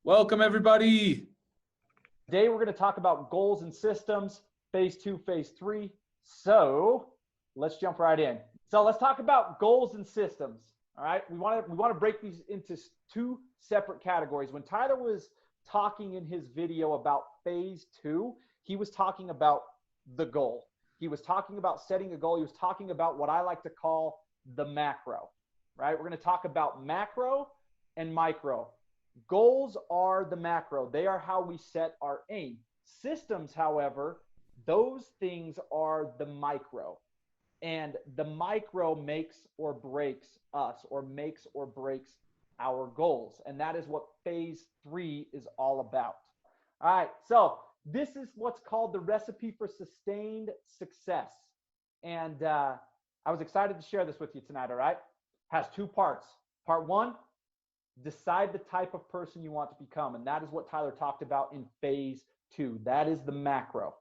Welcome, everybody. Today, we're going to talk about goals and systems, phase 2, phase 3. So let's jump right in. So let's talk about goals and systems. All right. We want to break these into two separate categories. When Tyler was talking in his video about phase 2, he was talking about the goal. He was talking about setting a goal. He was talking about what I like to call the macro, right? We're going to talk about macro and micro. Goals are the macro. They are how we set our aim. Systems, however, those things are the micro. And the micro makes or breaks us, or makes or breaks our goals. And that is what phase 3 is all about. All right, so this is what's called the recipe for sustained success. And I was excited to share this with you tonight, all right? Has two parts. Part 1, decide the type of person you want to become. And that is what Tyler talked about in phase 2. That is the macro.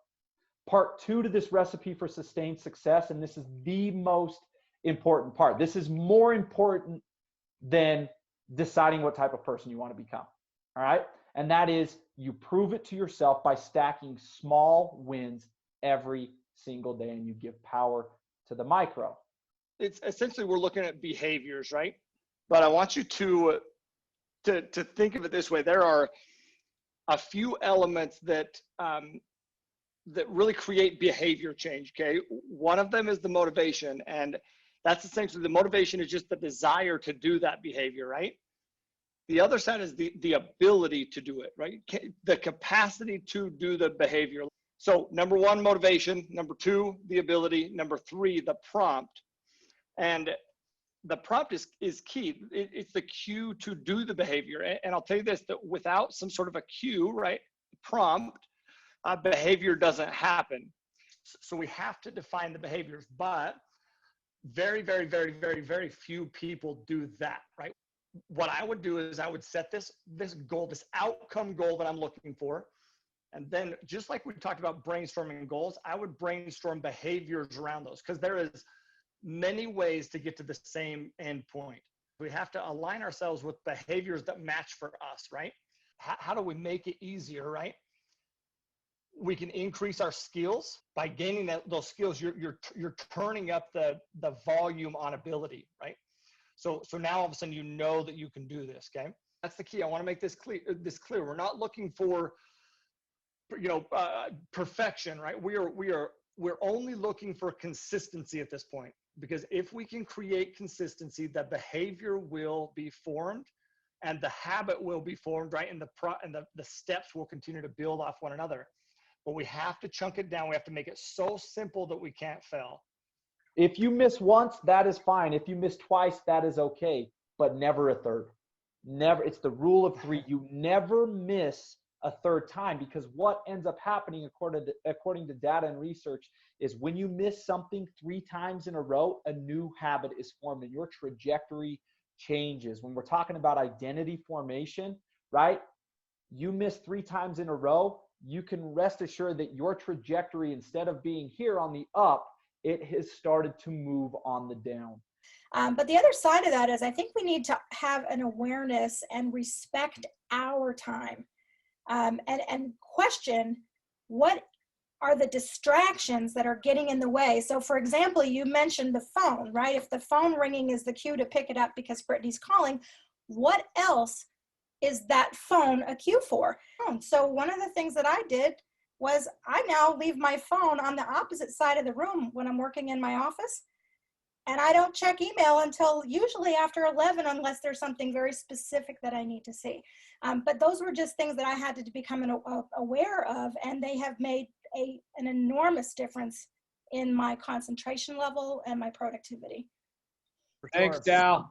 Part 2 to this recipe for sustained success, and this is the most important part. This is more important than deciding what type of person you want to become. All right. And that is, you prove it to yourself by stacking small wins every single day, and you give power to the micro. It's essentially, we're looking at behaviors, right? But I want you to think of it this way. There are a few elements that really create behavior change, okay? One of them is the motivation, and that's essentially, the motivation is just the desire to do that behavior, right? The other side is the ability to do it, right? The capacity to do the behavior. So number 1, motivation. Number 2, the ability. Number 3, the prompt. And the prompt is key. It's the cue to do the behavior. And I'll tell you this, that without some sort of a cue, right, prompt, behavior doesn't happen. So we have to define the behaviors, but very, very, very, very, very few people do that, right? What I would do is I would set this goal, this outcome goal that I'm looking for. And then, just like we talked about brainstorming goals, I would brainstorm behaviors around those, because there is many ways to get to the same end point. We have to align ourselves with behaviors that match for us, right? How do we make it easier, right? We can increase our skills by gaining those skills. You're turning up the volume on ability, right? So now all of a sudden you know that you can do this. Okay, that's the key. I want to make this clear. We're not looking for, perfection, right? We're only looking for consistency at this point, because if we can create consistency, the behavior will be formed, and the habit will be formed, right? And the steps will continue to build off one another. But we have to chunk it down. We have to make it so simple that we can't fail. If you miss once, that is fine. If you miss twice, that is okay, but never a third. Never. It's the rule of 3. You never miss a third time, because what ends up happening, according to data and research, is when you miss something 3 times in a row, a new habit is formed and your trajectory changes. When we're talking about identity formation, right? You miss 3 times in a row, you can rest assured that your trajectory, instead of being here on the up, it has started to move on the down. But the other side of that is, I think we need to have an awareness and respect our time, and question what are the distractions that are getting in the way. So for example, you mentioned the phone, right? If the phone ringing is the cue to pick it up because Brittany's calling, what else is that phone a cue for? So one of the things that I did was I now leave my phone on the opposite side of the room when I'm working in my office. And I don't check email until usually after 11, unless there's something very specific that I need to see. But those were just things that I had to become aware of, and they have made an enormous difference in my concentration level and my productivity. Thanks, Dal.